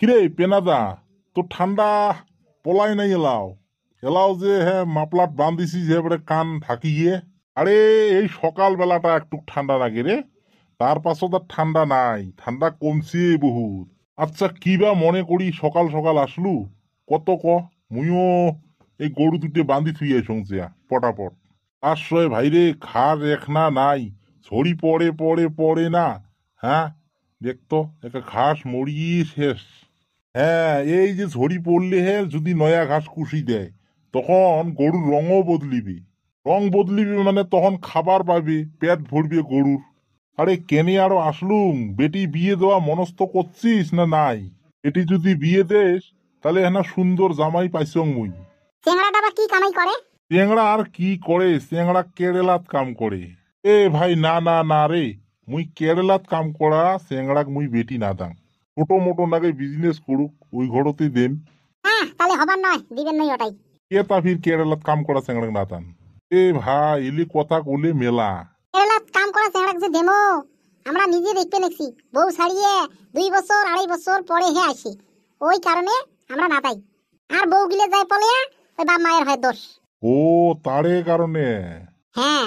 কিরে পেনাদা, তোর ঠান্ডা পলাই নাই এলাও এলাও যে হ্যাঁ মাপলাট বান্ধিছি যে এবারে কান ঢাকি গিয়ে। আরে এই সকাল বেলাটা একটু ঠান্ডা লাগে রে, তার পাশে তো ঠান্ডা নাই, ঠান্ডা কমছে বহুত। আচ্ছা কিবা মনে করি সকাল সকাল আসলু কত ক। মুইও এই গরু দুটে বান্ধি থুইয়ে শুনছিয়া পটাপট আশ্রয় ভাইরে খার রেখনা নাই, ঝড়ি পড়ে পড়ে পড়ে না। হ্যাঁ দেখতো একটা ঘাস মরিয়ে শেষ। হ্যাঁ এই যে ঝড়ি পড়লে হ্যাঁ যদি নয়া ঘাস কুশি দেয় তখন গরুর রঙও বদলিবে। রং বদলিবে মানে তখন খাবার পাবে, পেট ভরবে গরুর। আরে কেনে আরো আসলুম, বেটি বিয়ে দেওয়া মনস্থ করছিস না নাই? বেটি যদি বিয়ে দেস তাহলে হ্যাঁ সুন্দর জামাই পাইছং মুই। চেংড়াটা বা কি কামাই করে? চেংড়া আর কি করে, চেংড়া কেরালাত কাম করে। এ ভাই না না না রে, মুই কেরালাত কাম করা চেংড়াক মুই বেটি না দাং। ছোট মোটো নাগে বিজনেস করুক ওই ঘরতেই দেন। হ্যাঁ তাহলে হবার নয়, দিবেন নই ওটাই। কে তা ফির কেরালাত কাম করা চেংড়াক না দান। এ ভাই এলি কথা কলে মেলা। কেরালাত কাম করা চেংড়াক যে দেমো, আমরা নিজে দেখতে নেছি বউ ছাড়িয়ে 2 বছর 2.5 বছর পরে হে আসি, ওই কারণে আমরা না তাই। আর বউ গিলে যায় পলে ওই বাপ মায়ের হয় দোষ। ও তারে কারণে। হ্যাঁ